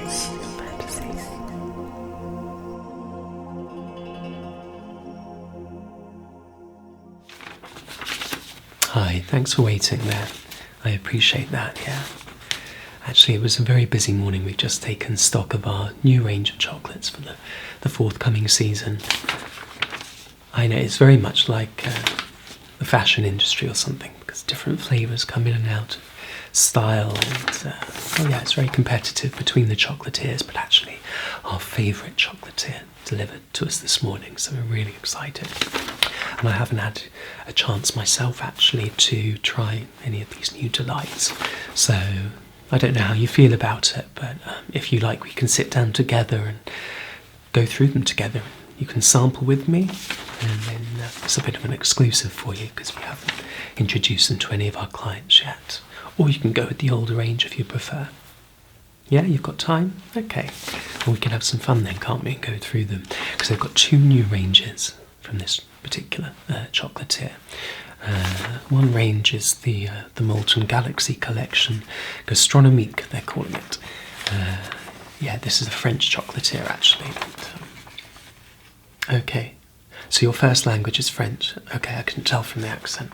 dreams, your fantasies. Hi, thanks for waiting there. I appreciate that, yeah. Actually, it was a very busy morning. We've just taken stock of our new range of chocolates for the forthcoming season. I know it's very much like the fashion industry or something, because different flavours come in and out of style, and it's very competitive between the chocolatiers, but actually our favourite chocolatier delivered to us this morning, so we're really excited. And I haven't had a chance myself actually to try any of these new delights, so I don't know how you feel about it, but if you like, we can sit down together and go through them together. You can sample with me, and then it's a bit of an exclusive for you because we haven't introduced them to any of our clients yet. Or you can go with the older range if you prefer. Yeah, you've got time? Okay. Well, we can have some fun then, can't we, and go through them, because they've got two new ranges from this particular chocolatier. One range is the Molten Galaxy collection, Gastronomique they're calling it. This is a French chocolatier actually. Okay, so your first language is French. Okay, I couldn't tell from the accent.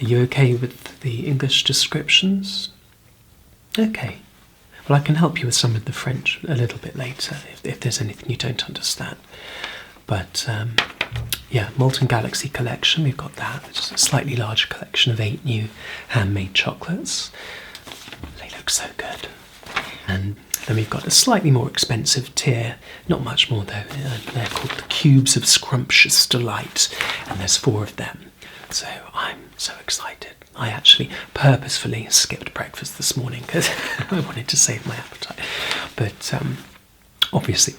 Are you okay with the English descriptions? Okay. Well, I can help you with some of the French a little bit later if there's anything you don't understand. But Molten Galaxy collection, we've got that. It's a slightly larger collection of 8 new handmade chocolates. They look so good. And then we've got a slightly more expensive tier, not much more though. They're called the Cubes of Scrumptious Delight, and there's 4 of them. So I'm so excited. I actually purposefully skipped breakfast this morning because I wanted to save my appetite. But obviously,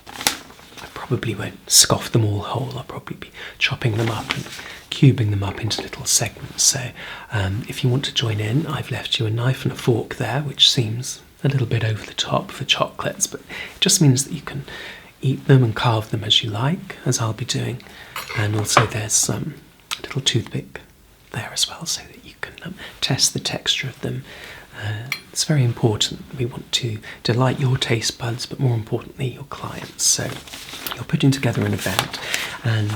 I probably won't scoff them all whole. I'll probably be chopping them up and cubing them up into little segments. So if you want to join in, I've left you a knife and a fork there, which seems a little bit over the top for chocolates, but it just means that you can eat them and carve them as you like, as I'll be doing. And also there's a little toothpick there as well, so that you can test the texture of them. It's very important. We want to delight your taste buds, but more importantly your clients. So you're putting together an event and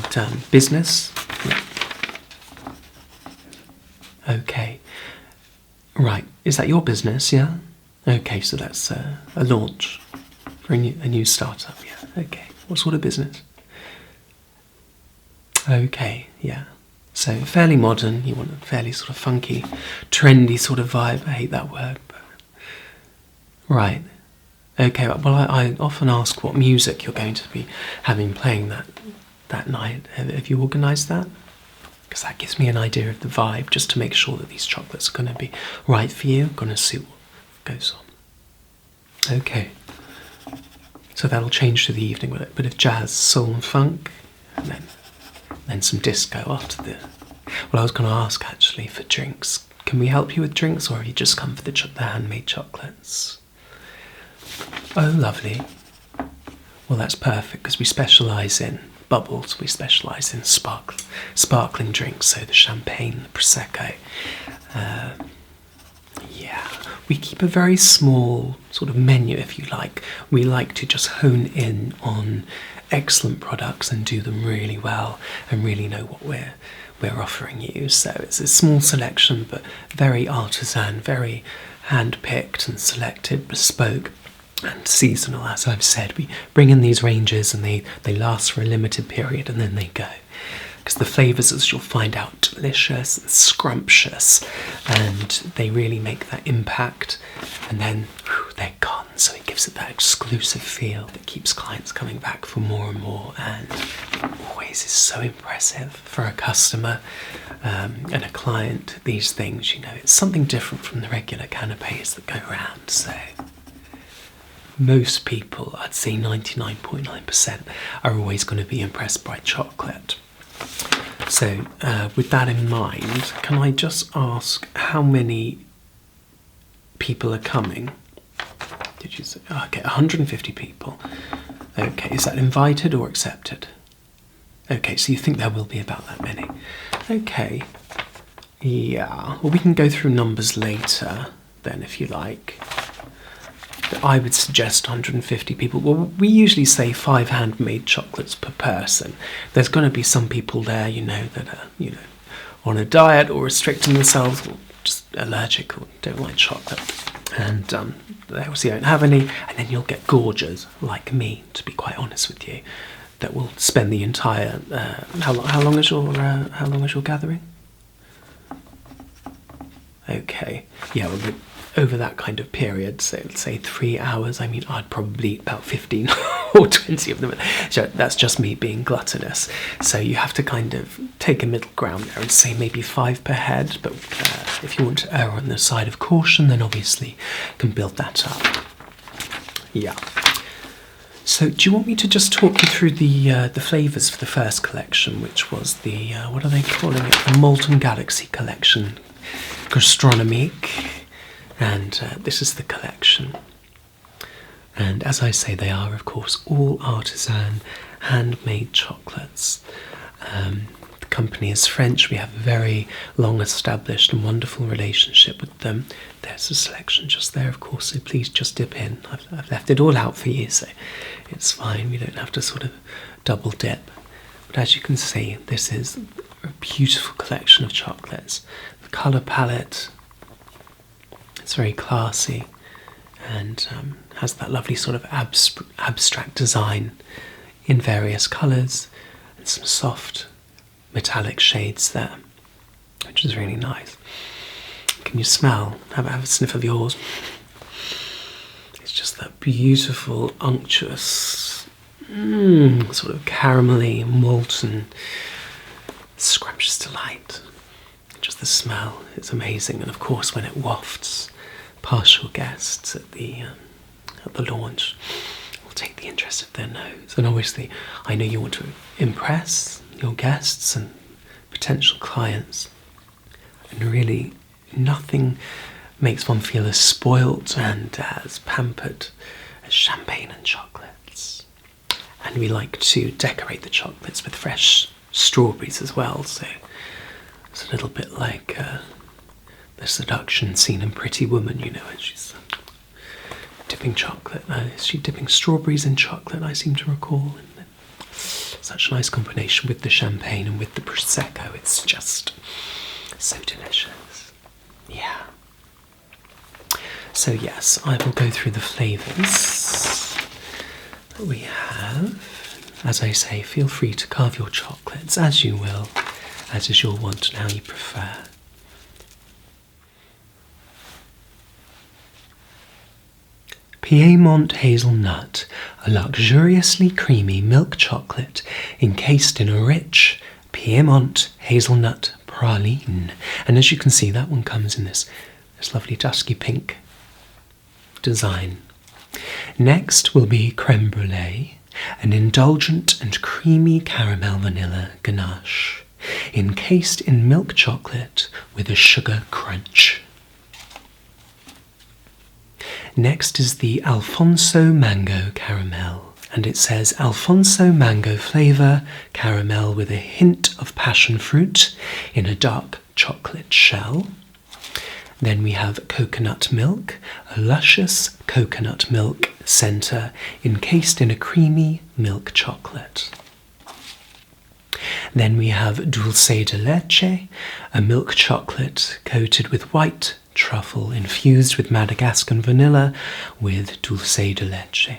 business. Okay, right, is that your business? Yeah. Okay, so that's a launch for a new startup. Yeah. Okay, what sort of business? Okay, yeah. So fairly modern, you want a fairly sort of funky, trendy sort of vibe. I hate that word. But... Right. Okay, well I often ask what music you're going to be having playing that night. Have you organised that? Because that gives me an idea of the vibe, just to make sure that these chocolates are going to be right for you, going to suit what goes on. Okay. So that'll change to the evening with a bit of jazz, soul and funk, and then some disco after the... Well, I was going to ask, actually, for drinks. Can we help you with drinks, or have you just come for the handmade chocolates? Oh, lovely. Well, that's perfect, because we specialise in bubbles. We specialise in sparkling drinks, so the champagne, the Prosecco. We keep a very small sort of menu, if you like. We like to just hone in on excellent products and do them really well and really know what we're offering you. So it's a small selection, but very artisan, very hand-picked and selected, bespoke and seasonal. As I've said, we bring in these ranges and they last for a limited period and then they go. Because the flavours, as you'll find out, delicious and scrumptious, and they really make that impact, and then they're gone. So it gives it that exclusive feel that keeps clients coming back for more and more, and always is so impressive for a customer and a client. These things, it's something different from the regular canapes that go around. So most people, I'd say 99.9%, are always going to be impressed by chocolate. So with that in mind, can I just ask how many people are coming? Did you say? Okay, 150 people. Okay, is that invited or accepted? Okay, so you think there will be about that many. Okay, yeah, well we can go through numbers later then if you like. I would suggest 150 people. Well, we usually say 5 handmade chocolates per person. There's going to be some people there, that are, on a diet or restricting themselves or just allergic or don't like chocolate. And they obviously don't have any. And then you'll get gorgers like me, to be quite honest with you, that will spend the entire. How long is your gathering? Okay, yeah, well, over that kind of period, so let's say 3 hours, I'd probably eat about 15 or 20 of them. So that's just me being gluttonous. So you have to kind of take a middle ground there and say maybe 5 per head, but if you want to err on the side of caution, then obviously you can build that up. Yeah. So do you want me to just talk you through the flavours for the first collection, which was the, what are they calling it? The Molten Galaxy collection. Gastronomique, and this is the collection. And as I say, they are, of course, all artisan, handmade chocolates. The company is French. We have a very long-established and wonderful relationship with them. There's a selection just there, of course, so please just dip in. I've left it all out for you, so it's fine. We don't have to sort of double dip. But as you can see, this is a beautiful collection of chocolates. Colour palette, it's very classy and has that lovely sort of abstract design in various colours and some soft metallic shades there, which is really nice. Can you smell? Have a sniff of yours. It's just that beautiful, unctuous, sort of caramelly, molten, scrumptious delight. Just the smell is amazing, and of course when it wafts past your guests at the launch, it will take the interest of their nose. And obviously, I know you want to impress your guests and potential clients, and really nothing makes one feel as spoilt and as pampered as champagne and chocolates. And we like to decorate the chocolates with fresh strawberries as well, so it's a little bit like the seduction scene in Pretty Woman, and she's dipping chocolate. Is she dipping strawberries in chocolate, I seem to recall? And such a nice combination with the champagne and with the Prosecco. It's just so delicious. Yeah. So yes, I will go through the flavours that we have. As I say, feel free to carve your chocolates as you will, as is your want and how you prefer. Piedmont Hazelnut, a luxuriously creamy milk chocolate encased in a rich Piedmont Hazelnut Praline. And as you can see, that one comes in this lovely dusky pink design. Next will be Creme Brulee, an indulgent and creamy caramel vanilla ganache, encased in milk chocolate with a sugar crunch. Next is the Alfonso Mango Caramel, and it says Alfonso Mango flavour, caramel with a hint of passion fruit in a dark chocolate shell. Then we have Coconut Milk, a luscious coconut milk centre encased in a creamy milk chocolate. Then we have Dulce de Leche, a milk chocolate coated with white truffle infused with Madagascar vanilla with Dulce de Leche.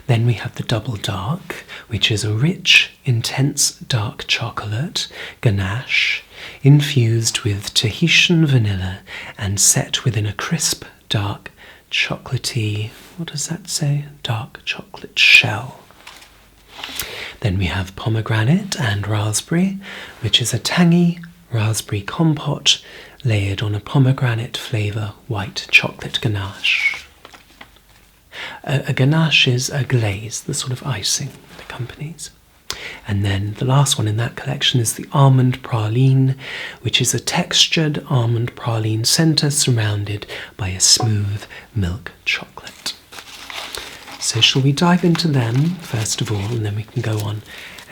Then we have the Double Dark, which is a rich, intense dark chocolate ganache infused with Tahitian vanilla and set within a crisp, dark, chocolatey, what does that say? Dark chocolate shell. Then we have Pomegranate and Raspberry, which is a tangy raspberry compote layered on a pomegranate flavour white chocolate ganache. A ganache is a glaze, the sort of icing that accompanies. And then the last one in that collection is the Almond Praline, which is a textured almond praline centre surrounded by a smooth milk chocolate. So shall we dive into them first of all, and then we can go on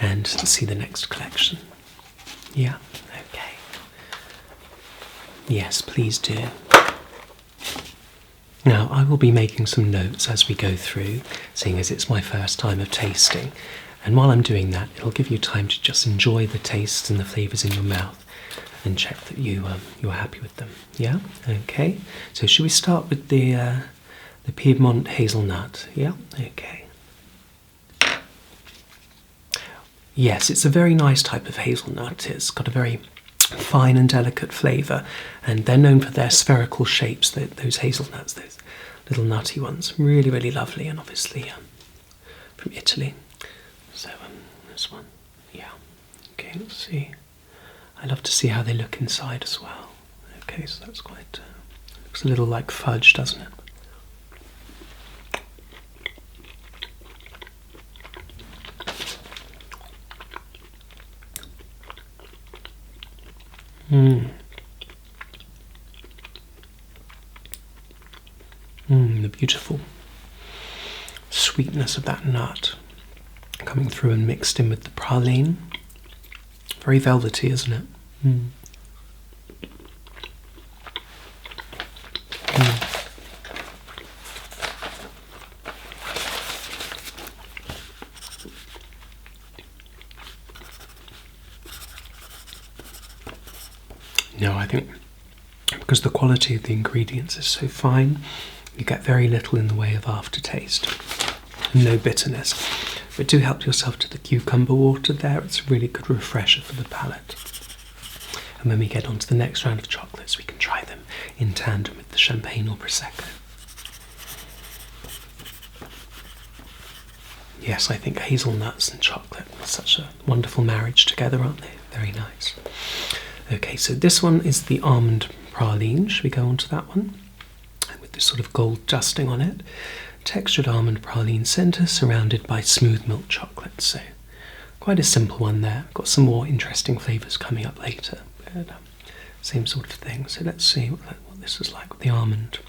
and see the next collection? Yeah, okay. Yes, please do. Now, I will be making some notes as we go through, seeing as it's my first time of tasting. And while I'm doing that, it'll give you time to just enjoy the tastes and the flavours in your mouth and check that you're happy with them. Yeah? Okay. So should we start with the Piedmont Hazelnut? Yeah? Okay. Yes, it's a very nice type of hazelnut. It's got a very fine and delicate flavour, and they're known for their spherical shapes, those hazelnuts, those little nutty ones. Really, really lovely, and obviously from Italy. So this one, yeah. Okay, let's see. I love to see how they look inside as well. Okay, so that's quite, looks a little like fudge, doesn't it? The beautiful sweetness of that nut coming through and mixed in with the praline. Very velvety, isn't it? No, I think because the quality of the ingredients is so fine, you get very little in the way of aftertaste. No bitterness. But do help yourself to the cucumber water there. It's a really good refresher for the palate. And when we get on to the next round of chocolates, we can try them in tandem with the champagne or prosecco. Yes, I think hazelnuts and chocolate are such a wonderful marriage together, aren't they? Very nice. Okay, so this one is the Almond Praline. Should we go on to that one? With this sort of gold dusting on it. Textured almond praline centre surrounded by smooth milk chocolate. So quite a simple one there. Got some more interesting flavours coming up later. But, same sort of thing. So let's see what this is like with the almond.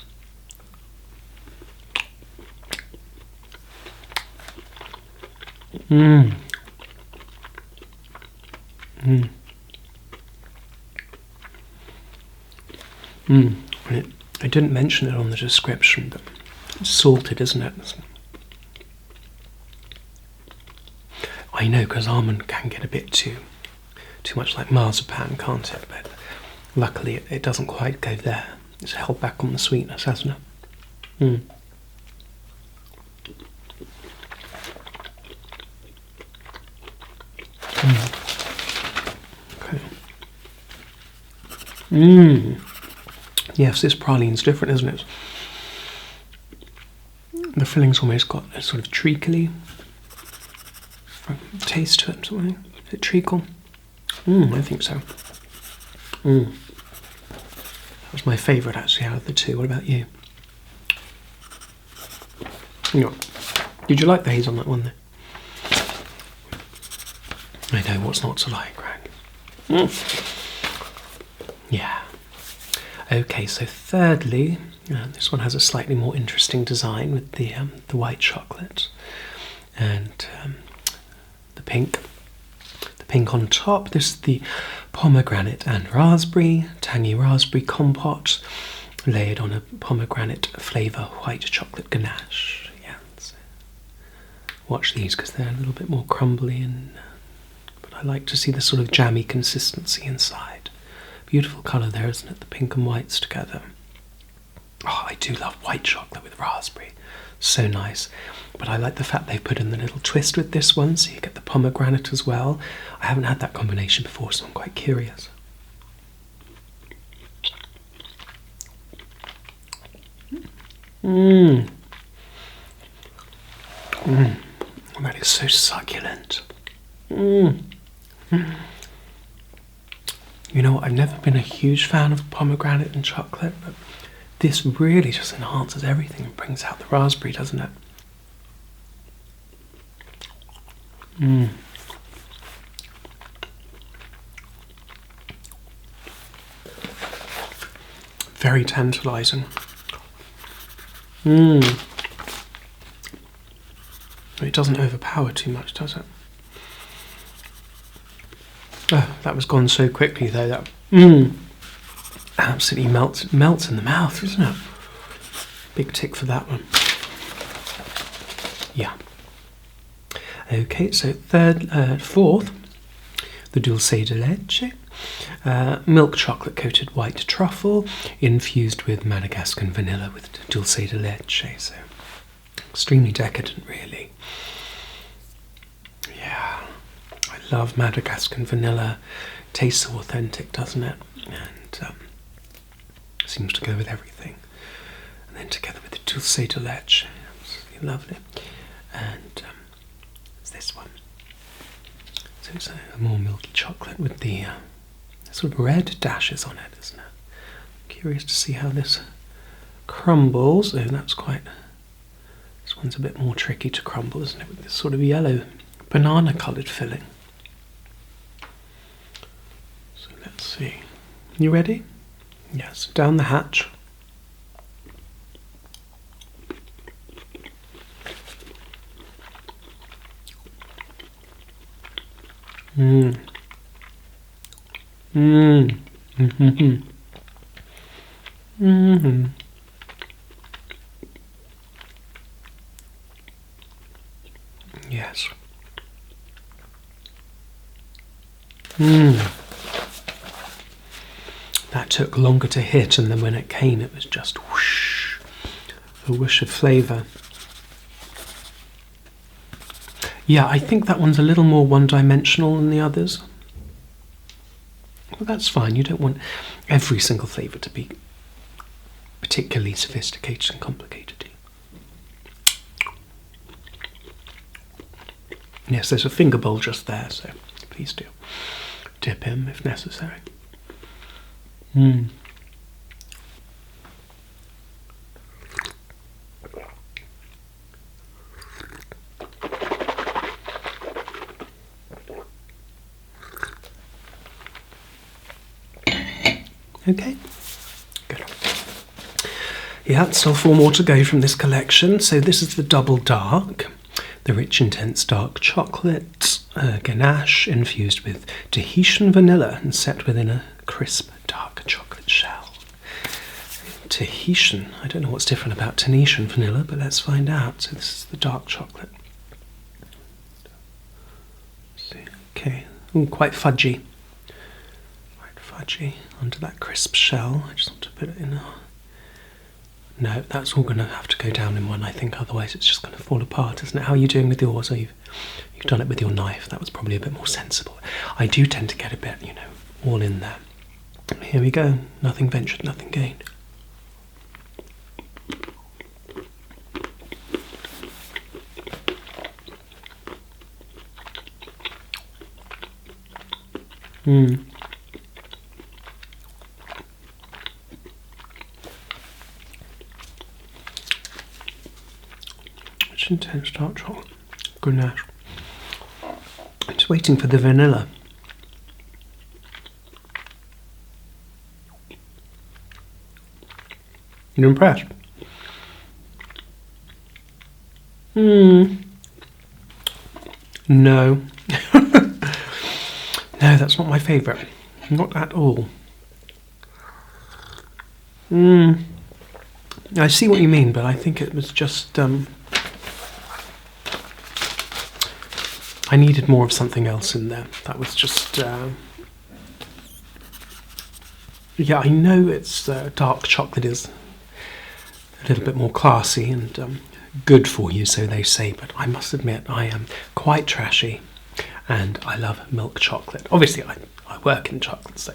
I didn't mention it on the description, but it's salted, isn't it? I know, because almond can get a bit too much like marzipan, can't it? But luckily it doesn't quite go there. It's held back on the sweetness, hasn't it? Okay. Yes, this praline's different, isn't it? The filling's almost got a sort of treacly taste to it. Something. Is it treacle? I think so. That was my favourite actually out of the two. What about you? Did you like the hazelnut one there? I know what's not to like, right? Yeah. Okay, so thirdly, this one has a slightly more interesting design with the white chocolate and the pink. The pink on top. This is the pomegranate and raspberry, tangy raspberry compote, layered on a pomegranate flavour white chocolate ganache. Yeah, so watch these because they're a little bit more crumbly, but I like to see the sort of jammy consistency inside. Beautiful colour there, isn't it? The pink and whites together. Oh, I do love white chocolate with raspberry. So nice. But I like the fact they've put in the little twist with this one, so you get the pomegranate as well. I haven't had that combination before, so I'm quite curious. That is so succulent. You know what, I've never been a huge fan of pomegranate and chocolate, but this really just enhances everything and brings out the raspberry, doesn't it? Very tantalising. It doesn't overpower too much, does it? Oh, that was gone so quickly though. That absolutely melts in the mouth, isn't it? Big tick for that one. Yeah. Okay, so fourth, the dulce de leche. Milk chocolate coated white truffle infused with Madagascan vanilla with dulce de leche. So extremely decadent, really. Yeah, I love Madagascan vanilla. Tastes so authentic, doesn't it? And seems to go with everything. And then together with the dulce de leche, absolutely lovely. And it's this one. So it's a more milky chocolate with the sort of red dashes on it, isn't it? Curious to see how this crumbles. Oh, that's quite. This one's a bit more tricky to crumble, isn't it? With this sort of yellow, banana-coloured filling. So let's see. You ready? Yes. Down the hatch. Mmm. Mmm. Mm-hmm. Mm-hmm. Yes. Mmm. That took longer to hit, and then when it came, it was just whoosh, a whoosh of flavour. Yeah, I think that one's a little more one-dimensional than the others. Well, that's fine. You don't want every single flavour to be particularly sophisticated and complicated. Yes, there's a finger bowl just there, so please do dip him if necessary. Mm. Okay, good. Yeah, still 4 more to go from this collection. So this is the Double Dark, the rich, intense dark chocolate ganache infused with Tahitian vanilla and set within a crisp dark chocolate shell. Tahitian, I don't know what's different about Tahitian vanilla, but let's find out. So this is the dark chocolate. Let's see. Okay, ooh, quite fudgy. Fudgy onto that crisp shell. I just want to put it in. No, that's all going to have to go down in one, I think. Otherwise, it's just going to fall apart, isn't it? How are you doing with yours? Or you've done it with your knife. That was probably a bit more sensible. I do tend to get a bit, all in there. Here we go. Nothing ventured, nothing gained. Mmm. Intense dark chocolate ganache. I'm just waiting for the vanilla. You impressed? No. No, that's not my favourite. Not at all. I see what you mean, but I think it was just I needed more of something else in there. That was just yeah, I know it's dark chocolate is a little bit more classy and good for you, so they say, but I must admit I am quite trashy and I love milk chocolate. Obviously I work in chocolate, so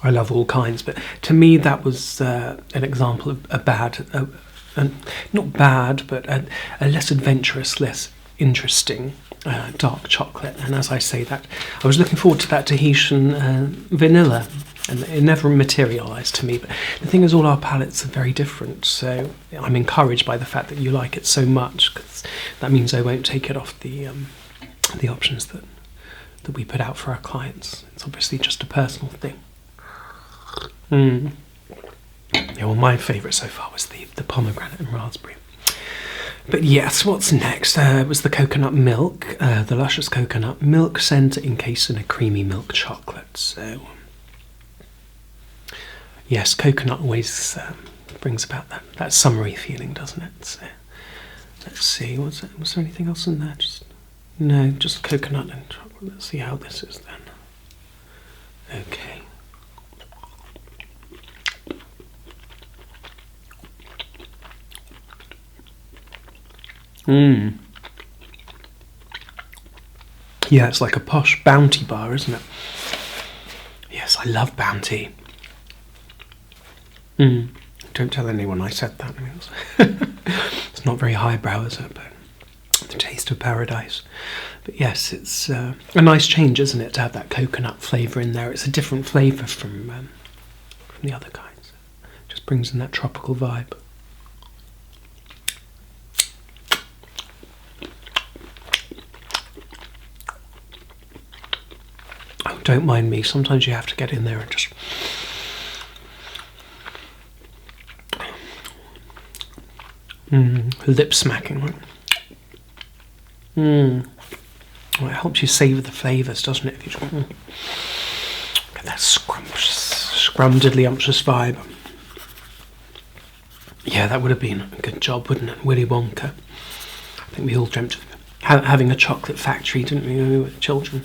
I love all kinds, but to me that was an example of a bad, not bad, but a less adventurous, less interesting dark chocolate. And as I say that, I was looking forward to that Tahitian vanilla, and it never materialised to me. But the thing is, all our palates are very different, so I'm encouraged by the fact that you like it so much, because that means I won't take it off the options that we put out for our clients. It's obviously just a personal thing. Yeah, well, my favourite so far was the pomegranate and raspberry. But yes, what's next? It was the coconut milk, the luscious coconut milk centre encased in a creamy milk chocolate. So yes, coconut always brings about that summery feeling, doesn't it? So, let's see, was there anything else in there? No, just coconut and chocolate. Let's see how this is then. Okay. Yeah, it's like a posh Bounty bar, isn't it? Yes, I love Bounty. Don't tell anyone I said that. It's not very highbrow, is it? But the taste of paradise. But yes, it's a nice change, isn't it, to have that coconut flavour in there. It's a different flavour from the other kinds. It just brings in that tropical vibe. Oh, don't mind me. Sometimes you have to get in there and just... lip smacking. Well, it helps you savour the flavours, doesn't it? If you just, get that scrumdiddly-umptious vibe. Yeah, that would have been a good job, wouldn't it? Willy Wonka. I think we all dreamt of having a chocolate factory, didn't we, when we were children?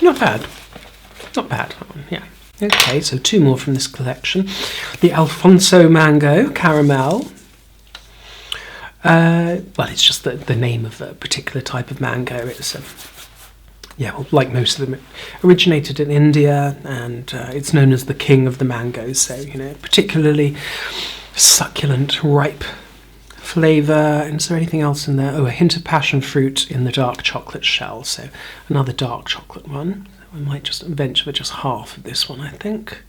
Not bad. Not bad, that one, yeah. Okay, so 2 more from this collection. The Alfonso Mango Caramel. Well, it's just the name of a particular type of mango. It's, like most of them, it originated in India, and it's known as the king of the mangoes. So, particularly succulent, ripe flavour. And is there anything else in there? Oh, a hint of passion fruit in the dark chocolate shell. So another dark chocolate one. I might just venture for just half of this one, I think.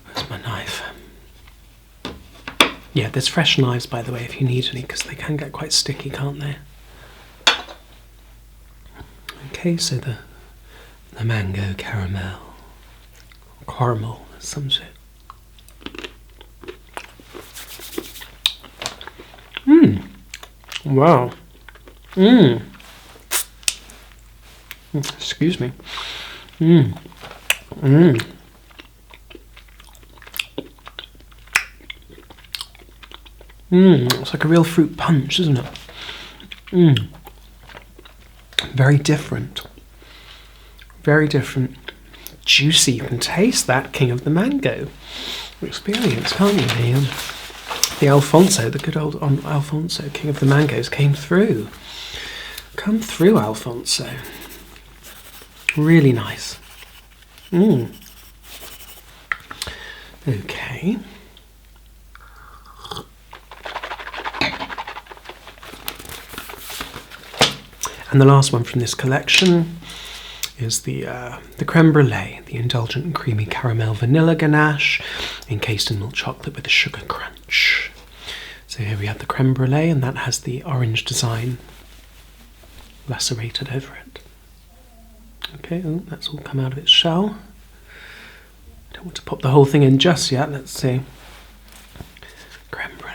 Where's my knife? Yeah, there's fresh knives, by the way, if you need any, because they can get quite sticky, can't they? Okay, so the mango caramel. Caramel, as some say. Wow. Excuse me. It's like a real fruit punch, isn't it? Very different. Very different. Juicy. You can taste that king of the mango experience, can't you? The Alfonso, the good old Alfonso, king of the mangoes, came through. Come through, Alfonso. Really nice. Okay. And the last one from this collection is the Creme Brulee, the indulgent and creamy caramel vanilla ganache encased in milk chocolate with a sugar crunch. So here we have the Creme Brulee, and that has the orange design lacerated over it. Okay, that's all come out of its shell. I don't want to pop the whole thing in just yet. Let's see. Creme Brulee.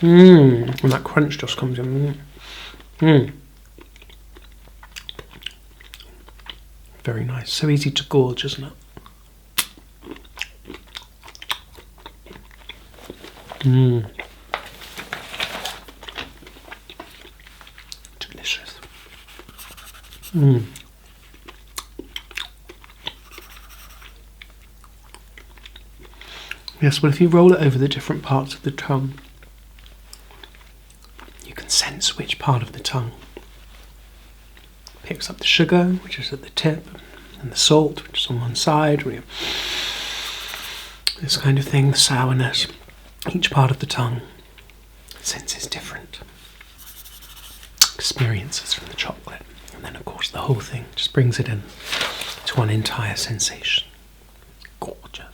And that crunch just comes in. Very nice. So easy to gorge, isn't it? Delicious. Yes, well, if you roll it over the different parts of the tongue, you can sense which part of the tongue picks up the sugar, which is at the tip, and the salt, which is on one side, this kind of thing, the sourness. Each part of the tongue senses different experiences from the chocolate, and then of course the whole thing just brings it in to one entire sensation. Gorgeous.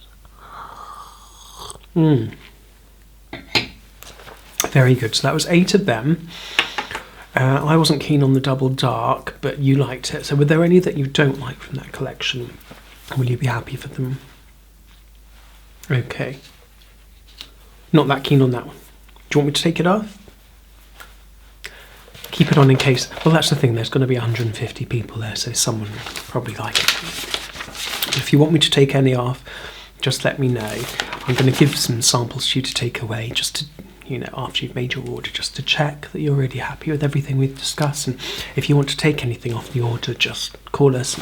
Very good. So that was 8 of them. I wasn't keen on the double dark, but you liked it. So were there any that you don't like from that collection? Will you be happy for them? Okay. Not that keen on that one. Do you want me to take it off? Keep it on in case... Well, that's the thing. There's going to be 150 people there, so someone will probably like it. If you want me to take any off, just let me know. I'm going to give some samples to you to take away, just to, you know, after you've made your order, just to check that you're really happy with everything we've discussed. And if you want to take anything off the order, just call us.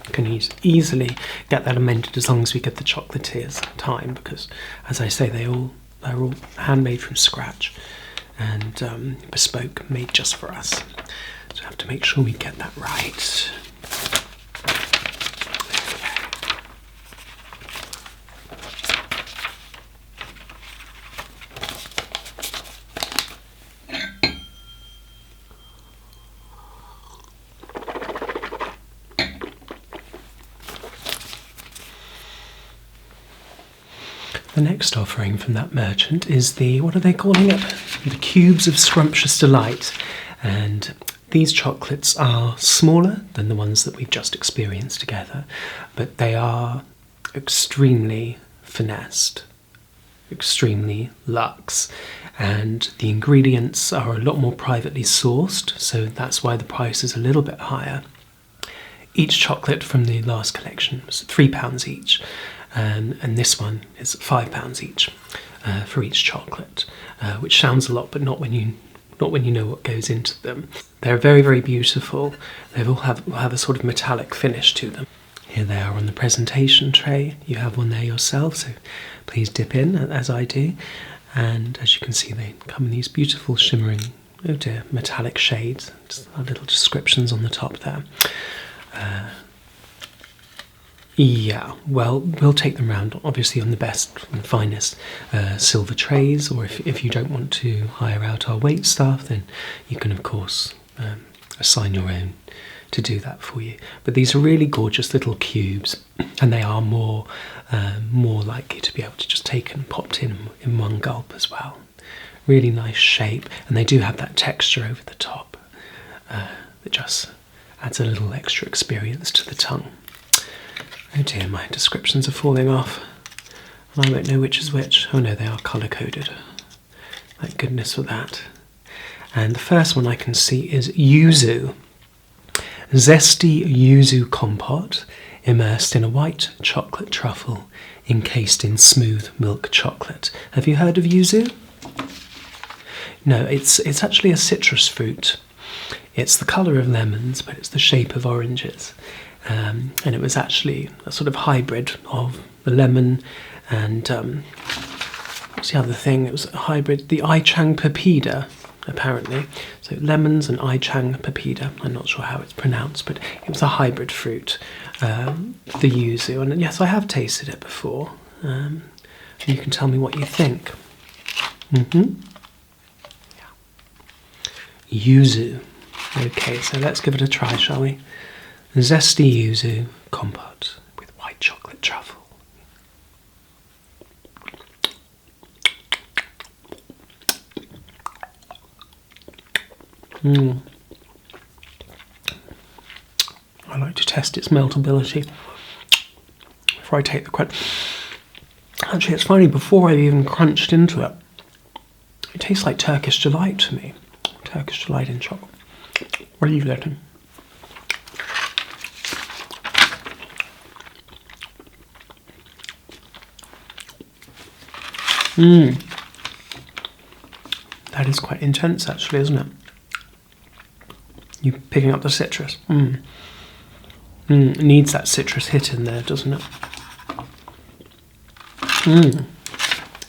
You can easily get that amended as long as we get the chocolatiers time, because, as I say, they're all handmade from scratch and bespoke, made just for us. So I have to make sure we get that right. The next offering from that merchant is the, what are they calling it? The Cubes of Scrumptious Delight. And these chocolates are smaller than the ones that we've just experienced together, but they are extremely finessed, extremely luxe, and the ingredients are a lot more privately sourced, so that's why the price is a little bit higher. Each chocolate from the last collection was £3 each. And this one is £5 each for each chocolate, which sounds a lot, but not when you know what goes into them. They're very, very beautiful. They all have a sort of metallic finish to them. Here they are on the presentation tray. You have one there yourself, so please dip in as I do. And as you can see, they come in these beautiful shimmering, oh dear, metallic shades. Just our little descriptions on the top there. Yeah, well, we'll take them round, obviously, on the best and finest silver trays, or if you don't want to hire out our wait staff, then you can, of course, assign your own to do that for you. But these are really gorgeous little cubes, and they are more likely to be able to just take and popped in one gulp as well. Really nice shape, and they do have that texture over the top that just adds a little extra experience to the tongue. Oh dear, my descriptions are falling off. I won't know which is which. Oh no, they are colour-coded. Thank goodness for that. And the first one I can see is yuzu. Zesty yuzu compote immersed in a white chocolate truffle encased in smooth milk chocolate. Have you heard of yuzu? No, it's actually a citrus fruit. It's the colour of lemons, but it's the shape of oranges. And it was actually a sort of hybrid of the lemon and what's the other thing? It was a hybrid, the Ichang pepida, apparently. So lemons and Ichang pepida. I'm not sure how it's pronounced, but it was a hybrid fruit, the yuzu. And yes, I have tasted it before. You can tell me what you think. Yuzu. Okay, so let's give it a try, shall we? Zesty yuzu compote with white chocolate truffle. I like to test its meltability before I take the crunch. Actually, it's funny, before I've even crunched into it, it tastes like Turkish delight to me. Turkish delight in chocolate. What are you getting? That is quite intense, actually, isn't it? You picking up the citrus. It needs that citrus hit in there, doesn't it?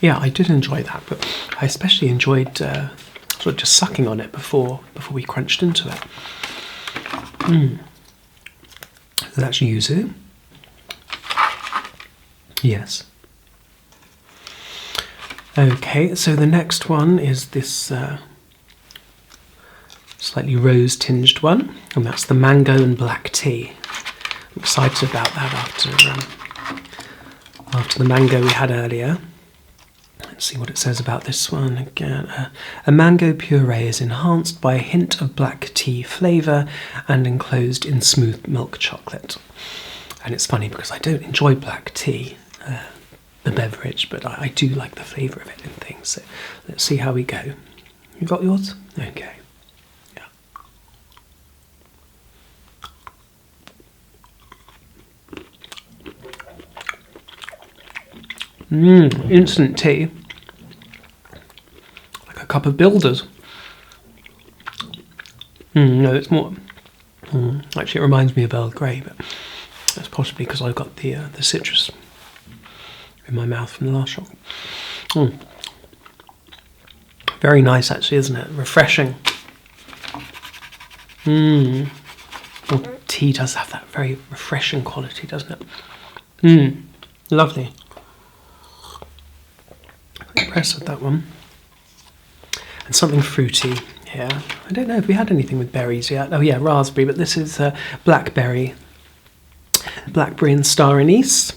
Yeah, I did enjoy that, but I especially enjoyed sort of just sucking on it before we crunched into it. So that's yuzu. Yes. Okay, so the next one is this slightly rose-tinged one, and that's the mango and black tea. I'm excited about that after the mango we had earlier. Let's see what it says about this one again. A mango puree is enhanced by a hint of black tea flavour and enclosed in smooth milk chocolate. And it's funny because I don't enjoy black tea, the beverage, but I do like the flavour of it and things. So let's see how we go. You got yours? Okay. Yeah. Instant tea. Like a cup of Builders. No, it's more. Actually, it reminds me of Earl Grey, but that's possibly because I've got the citrus in my mouth from the last shot. Very nice, actually, isn't it? Refreshing. Well, tea does have that very refreshing quality, doesn't it? Lovely. Impressed with that one. And something fruity here. I don't know if we had anything with berries yet. Oh yeah, raspberry, but this is blackberry. Blackberry and star anise.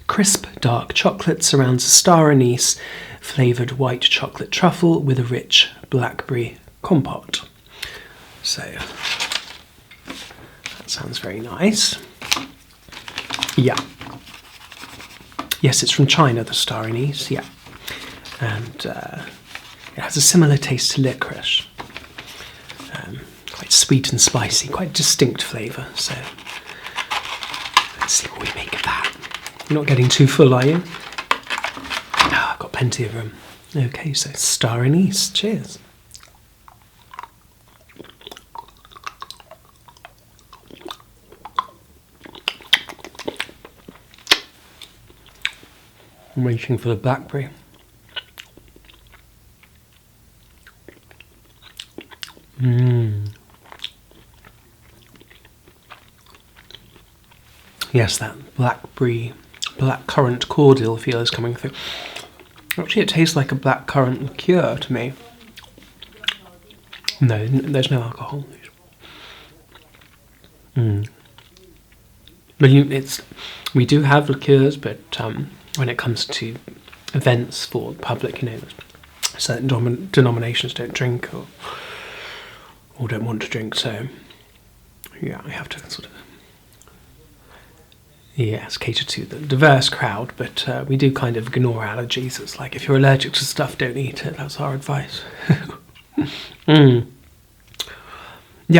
Crisp dark chocolate surrounds a star anise flavoured white chocolate truffle with a rich blackberry compote. So that sounds very nice. Yeah. Yes, it's from China, the star anise, yeah. And it has a similar taste to licorice. Quite sweet and spicy, quite distinct flavour. So let's see what we make of that. You're not getting too full, are you? Oh, I've got plenty of room. Okay, so star anise. Cheers. I'm reaching for the blackberry. Yes, that blackcurrant cordial feel is coming through. Actually, it tastes like a blackcurrant liqueur to me. No, there's no alcohol. But we do have liqueurs, but when it comes to events for the public, certain denominations don't drink or don't want to drink, so yeah, we have to sort of cater to the diverse crowd, but we do kind of ignore allergies. It's like, if you're allergic to stuff, don't eat it. That's our advice. Yeah,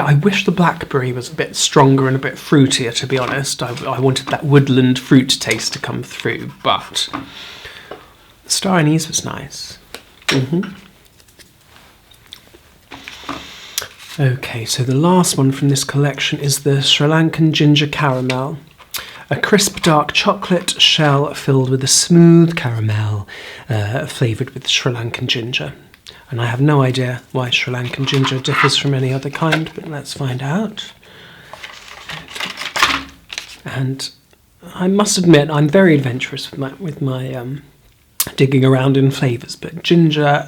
I wish the blackberry was a bit stronger and a bit fruitier, to be honest. I wanted that woodland fruit taste to come through, but the star anise was nice. Okay, so the last one from this collection is the Sri Lankan ginger caramel. A crisp dark chocolate shell filled with a smooth caramel flavoured with Sri Lankan ginger. And I have no idea why Sri Lankan ginger differs from any other kind, but let's find out. And I must admit, I'm very adventurous with my digging around in flavours, but ginger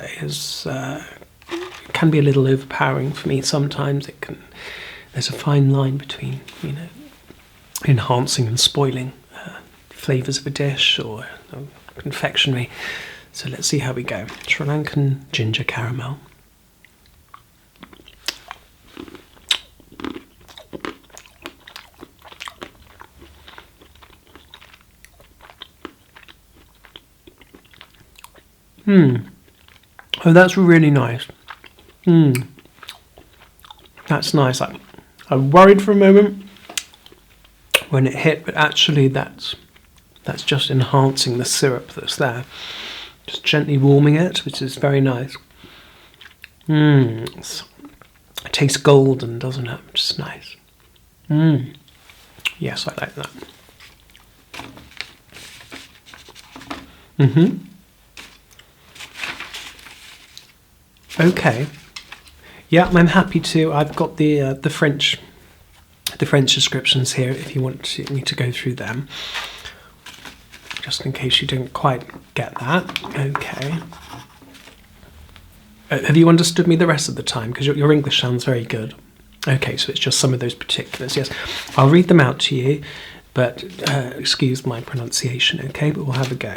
can be a little overpowering for me sometimes. There's a fine line between, enhancing and spoiling flavours of a dish or confectionery. So let's see how we go. Sri Lankan ginger caramel. Oh, that's really nice. That's nice. I worried for a moment when it hit, but actually that's just enhancing the syrup that's there. Just gently warming it, which is very nice. It tastes golden, doesn't it? Which is nice. Yes, I like that. Okay. Yeah, I'm happy to. I've got the French descriptions here if you want me to go through them. Just in case you didn't quite get that. Okay. Have you understood me the rest of the time? Because your English sounds very good. Okay, so it's just some of those particulars. Yes, I'll read them out to you, but excuse my pronunciation, okay? But we'll have a go.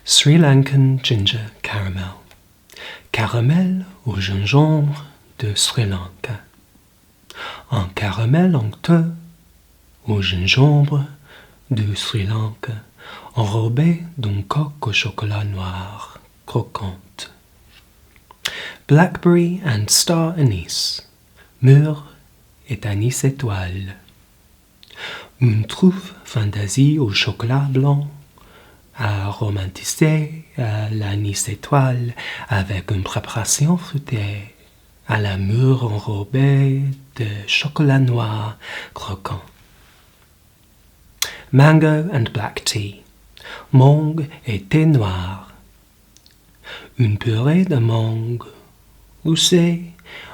Sri Lankan ginger caramel. Caramel au gingembre de Sri Lanka. Un caramel onctueux au gingembre de Sri Lanka, enrobée d'une coque au chocolat noir, croquante. Blackberry and star anise, mûr et anis étoile. Une truffe fantaisie au chocolat blanc, aromatisée à l'anis étoile avec une préparation fruitée à la mûre enrobée de chocolat noir croquant. Mango and black tea, mangue et thé noir. Une purée de mangue moussée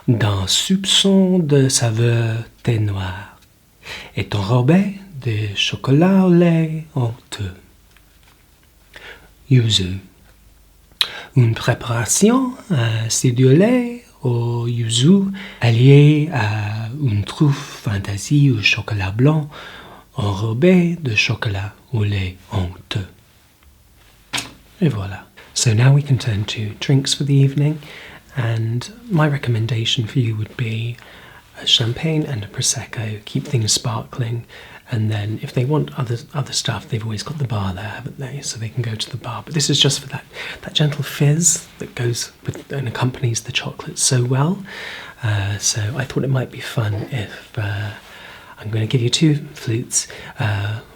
d'un soupçon de saveur thé noir est enrobée de chocolat au lait honteux. Yuzu. Une préparation acidulée au yuzu alliée à une truffe fantaisie au chocolat blanc enrobée de chocolat au lait honteux. Et voilà. So now we can turn to drinks for the evening, and my recommendation for you would be a champagne and a prosecco. Keep things sparkling, and then if they want other stuff, they've always got the bar there, haven't they? So they can go to the bar. But this is just for that gentle fizz that goes with and accompanies the chocolate so well. So I thought it might be fun if I'm going to give you two flutes,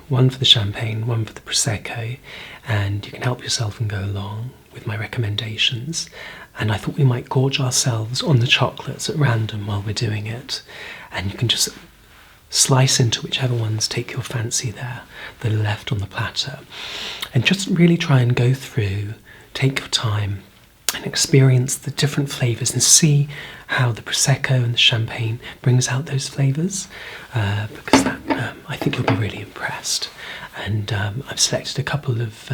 one for the champagne, one for the prosecco, and you can help yourself and go along with my recommendations. And I thought we might gorge ourselves on the chocolates at random while we're doing it, and you can just slice into whichever ones take your fancy there that are left on the platter, and just really try and go through, take your time and experience the different flavours and see how the prosecco and the champagne brings out those flavours, because I think you'll be really impressed. And I've selected a couple of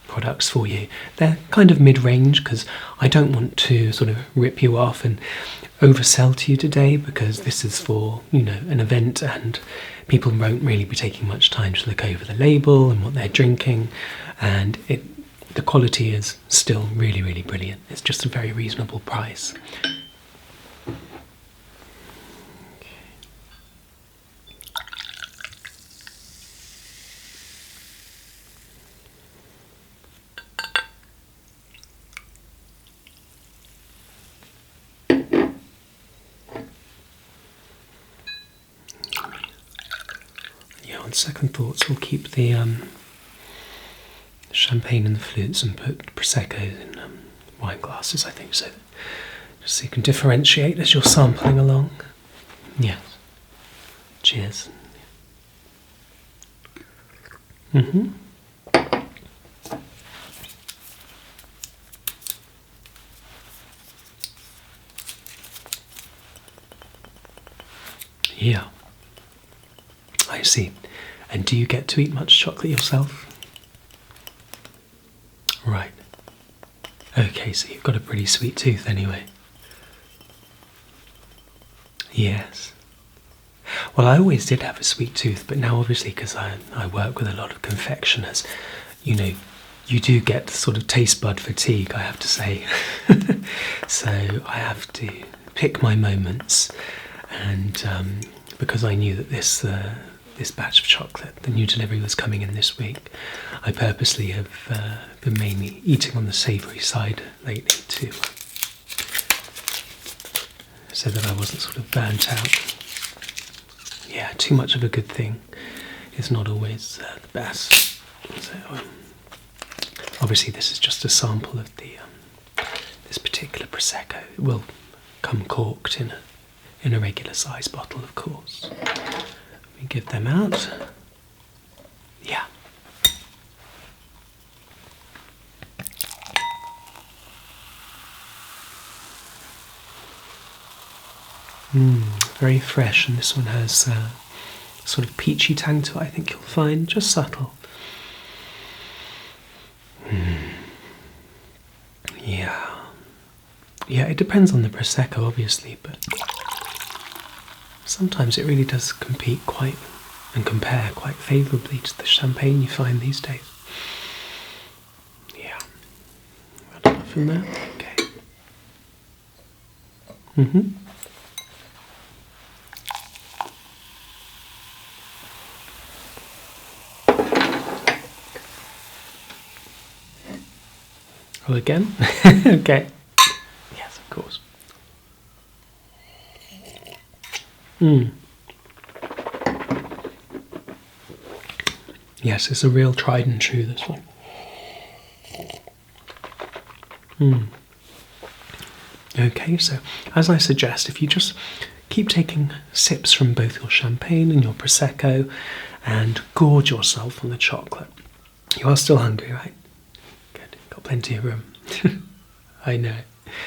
products for you. They're kind of mid-range because I don't want to sort of rip you off and oversell to you today, because this is for, an event and people won't really be taking much time to look over the label and what they're drinking, and the quality is still really, really brilliant. It's just a very reasonable price. On second thoughts, we'll keep the champagne in the flutes and put prosecco in wine glasses, I think, so that just so you can differentiate as you're sampling along. Yes. Cheers. Yeah. I see. And do you get to eat much chocolate yourself? Right. Okay, so you've got a pretty sweet tooth anyway. Yes. Well, I always did have a sweet tooth, but now obviously because I work with a lot of confectioners, you do get sort of taste bud fatigue, I have to say. So I have to pick my moments, and because I knew that this batch of chocolate, the new delivery, was coming in this week, I purposely have been mainly eating on the savoury side lately too, so that I wasn't sort of burnt out. Yeah, too much of a good thing is not always the best. So obviously this is just a sample of this particular prosecco. It will come corked in a regular size bottle, of course. We give them out. Yeah. Very fresh, and this one has sort of peachy tang to it, I think you'll find, just subtle. Yeah, it depends on the prosecco, obviously, but sometimes it really does compete and compare quite favourably to the champagne you find these days. Yeah. Got enough in there? Okay. Well, again? Okay. Yes, of course. Yes, it's a real tried and true, this one. Okay, so as I suggest, if you just keep taking sips from both your champagne and your Prosecco and gorge yourself on the chocolate. You are still hungry, right? Good, got plenty of room. I know.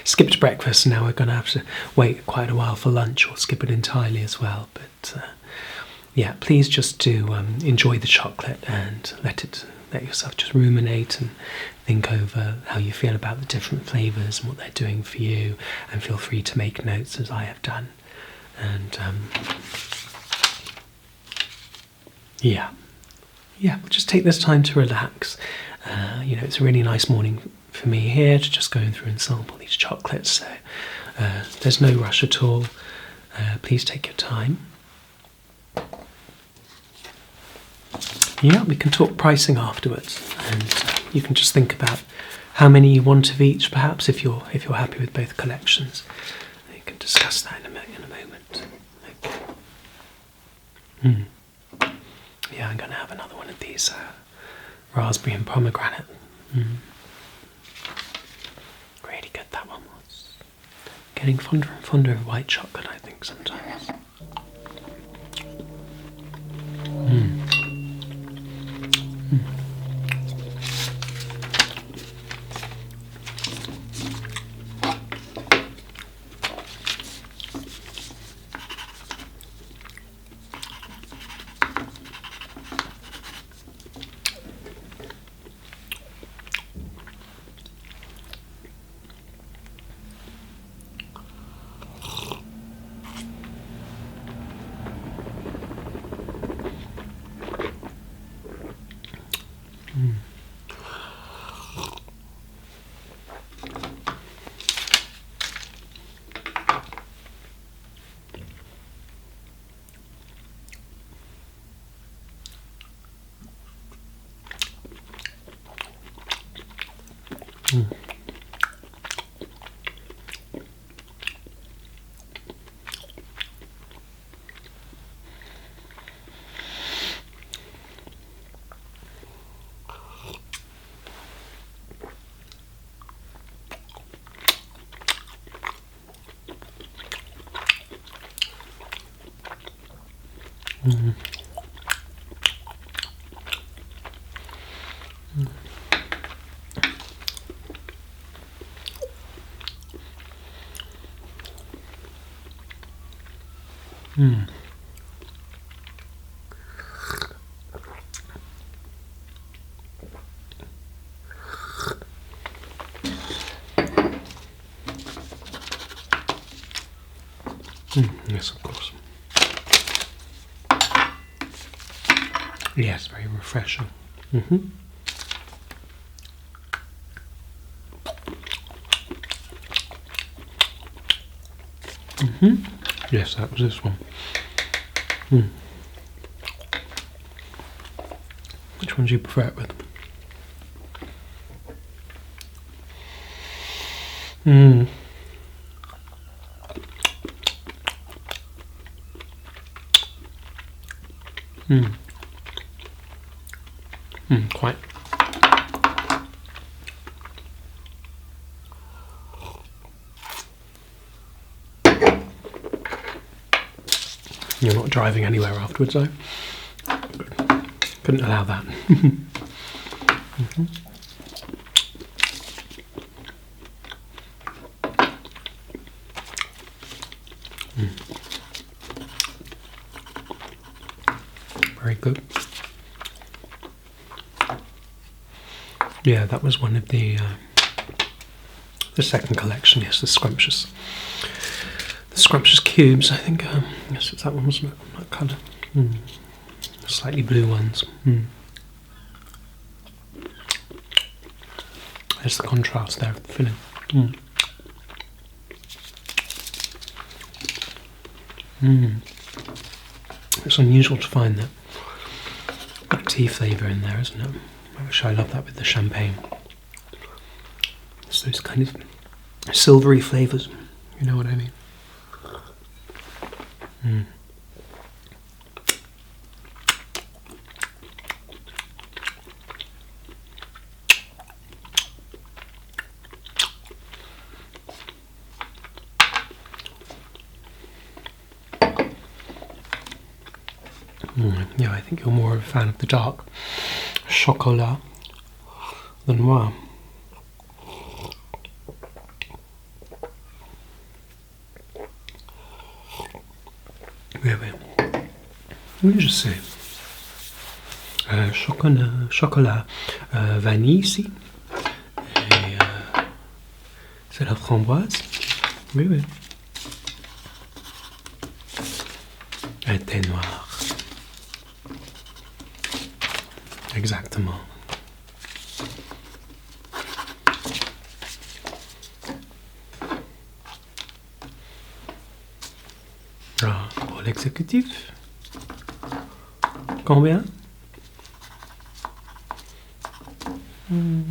Skipped breakfast, now we're going to have to wait quite a while for lunch, or skip it entirely as well. But yeah, please just do enjoy the chocolate and let yourself just ruminate and think over how you feel about the different flavours and what they're doing for you, and feel free to make notes as I have done. And yeah, we'll just take this time to relax. It's a really nice morning for me here to just go through and sample these chocolates, so there's no rush at all. Please take your time. Yeah, we can talk pricing afterwards, and you can just think about how many you want of each, perhaps, if you're happy with both collections. You can discuss that in a moment. Okay. Yeah, I'm going to have another one of these raspberry and pomegranate. Really good, that one was. Getting fonder and fonder of white chocolate, I think, sometimes. Yes, of course. Yes, very refreshing. Yes, that was this one. Which one do you prefer it with? Quite. You're not driving anywhere afterwards, though? Couldn't allow that. Very good. Yeah, that was one of the second collection. Yes, the scrumptious cubes. I think. Yes, that one wasn't that colour. Slightly blue ones. There's the contrast there of the filling. It's unusual to find that tea flavour in there, isn't it? I wish I loved that with the champagne. Just those kind of silvery flavours. You know what I mean? Yeah, I think you're more of a fan of the dark chocolat than moi. Oui, oui. Oui, je sais. Chocolat vanille ici. Et c'est la framboise. Oui, oui. Un thé noir. Exactement. Ah, pour l'exécutif. Combien? Non,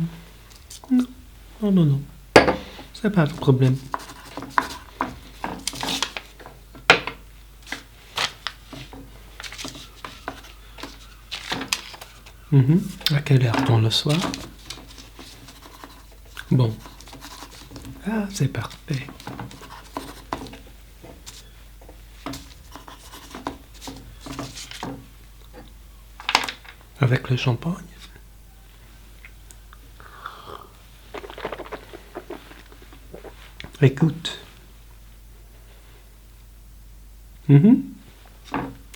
non, non, non. C'est pas de problème. À quelle heure ton le soir? Bon. Ah, c'est parfait. Avec le champagne? Écoute.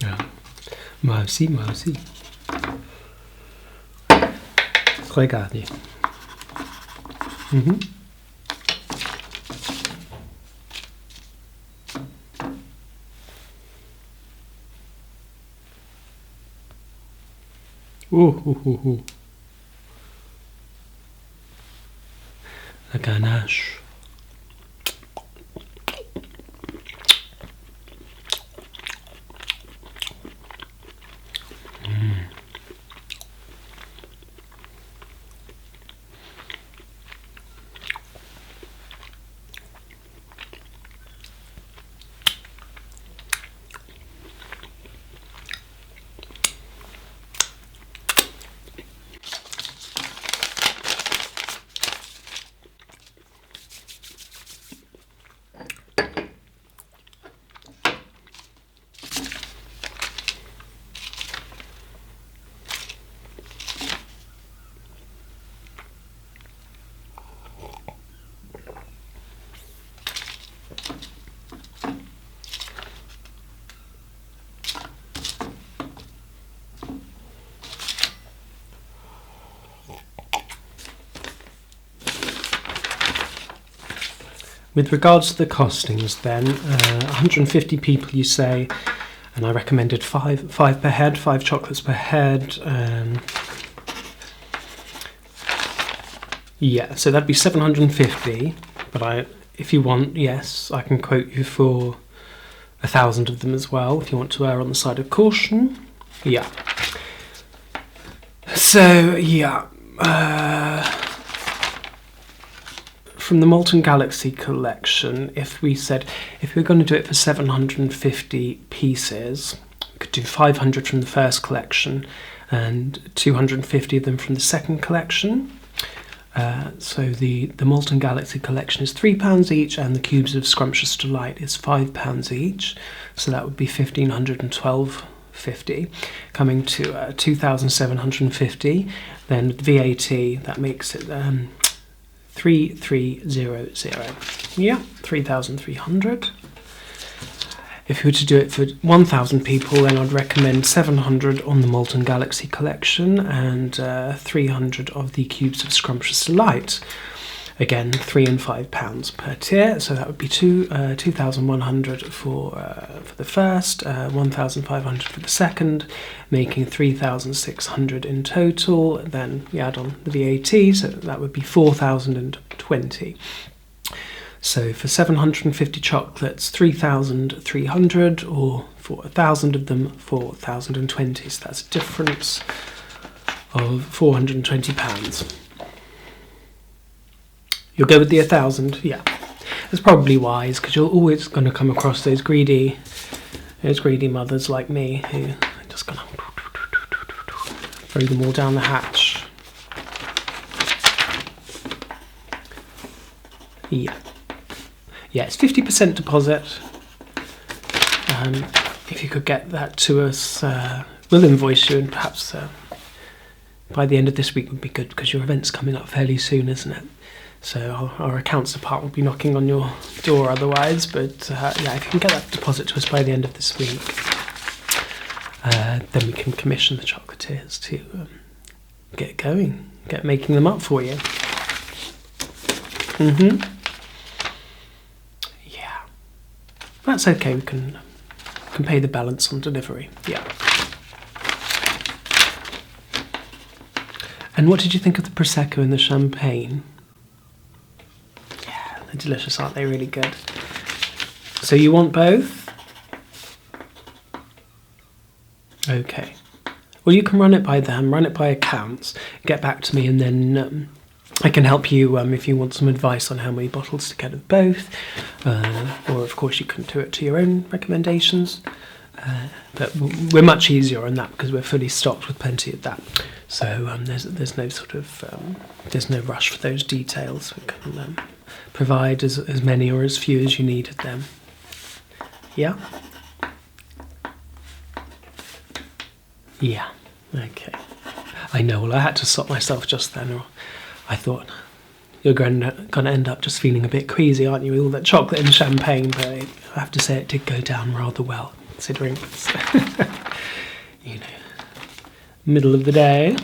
Ah. Moi aussi, moi aussi. Regardez. Oh, oh, oh, oh. La ganache. With regards to the costings then, 150 people you say, and I recommended five per head, 5 chocolates per head. Yeah, so that'd be 750, but if you want, yes, I can quote you for 1,000 of them as well, if you want to err on the side of caution. Yeah. So, yeah, from the Molten Galaxy collection, if we're going to do it for 750 pieces, we could do 500 from the first collection and 250 of them from the second collection. So the Molten Galaxy collection is £3 each, and the Cubes of Scrumptious Delight is £5 each. So that would be 1,512.50, coming to 2,750. Then with VAT, that makes it 3,300. Yeah, 3,300. If you were to do it for 1,000 people, then I'd recommend 700 on the Molten Galaxy collection and 300 of the Cubes of Scrumptious Delight. Again, £3 and £5 per tier, so that would be 2,100 for the first, 1,500 for the second, making 3,600 in total. Then we add on the VAT, so that would be 4,020. So for 750 chocolates, 3,300, or for 1,000 of them, 4,020. So that's a difference of £420. You'll go with the 1,000? Yeah. It's probably wise, because you're always going to come across those greedy mothers like me who are just going to throw them all down the hatch. Yeah. Yeah, it's 50% deposit. If you could get that to us, we'll invoice you, and perhaps by the end of this week would be good, because your event's coming up fairly soon, isn't it? So our accounts department will be knocking on your door otherwise, but yeah, if you can get that deposit to us by the end of this week, then we can commission the chocolatiers to get going, get making them up for you. Yeah, that's okay. We can pay the balance on delivery. Yeah. And what did you think of the prosecco and the champagne? Yeah, they're delicious, aren't they? Really good. So you want both? Okay. Well, you can run it by them, run it by accounts, get back to me, and then I can help you if you want some advice on how many bottles to get of both. Or, of course, you can do it to your own recommendations. But we're much easier on that because we're fully stocked with plenty of that. So there's no sort of there's no rush for those details. We can provide as many or as few as you need of them. Yeah. Yeah. Okay. I know. Well, I had to stop myself just then, or I thought you're going to end up just feeling a bit queasy, aren't you, with all that chocolate and champagne? But I have to say it did go down rather well, considering it's, you know, middle of the day.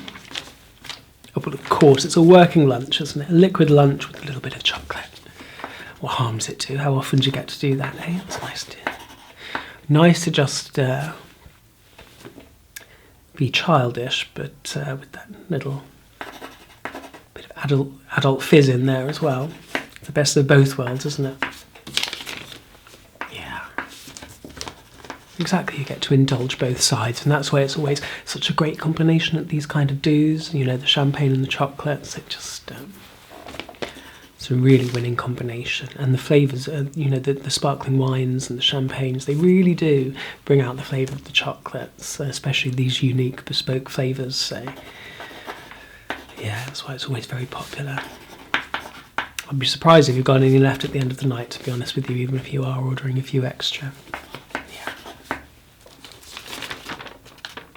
Oh, but of course, it's a working lunch, isn't it? A liquid lunch with a little bit of chocolate. What harm's it to? How often do you get to do that, eh? It's nice to just be childish, but with that little bit of adult fizz in there as well. The best of both worlds, isn't it? Yeah. Exactly, you get to indulge both sides, and that's why it's always such a great combination at these kind of do's, you know, the champagne and the chocolates. It just it's a really winning combination, and the flavours, you know, the sparkling wines and the champagnes, they really do bring out the flavour of the chocolates, especially these unique bespoke flavours. So yeah, that's why it's always very popular. I'd be surprised if you've got any left at the end of the night, to be honest with you, even if you are ordering a few extra.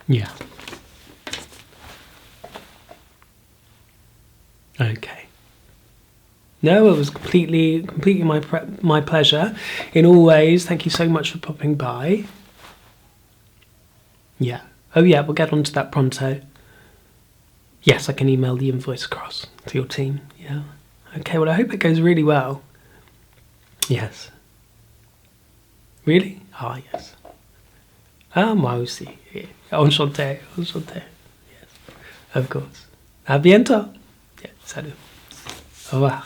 Yeah. Okay. No, it was completely my pleasure in all ways. Thank you so much for popping by. Yeah. Oh yeah, we'll get onto that pronto. Yes, I can email the invoice across to your team. Yeah. Okay, well I hope it goes really well. Yes. Really? Ah, yes. Ah, moi aussi. Enchanté. Yes. Of course. À bientôt. Yeah, salut. Au revoir.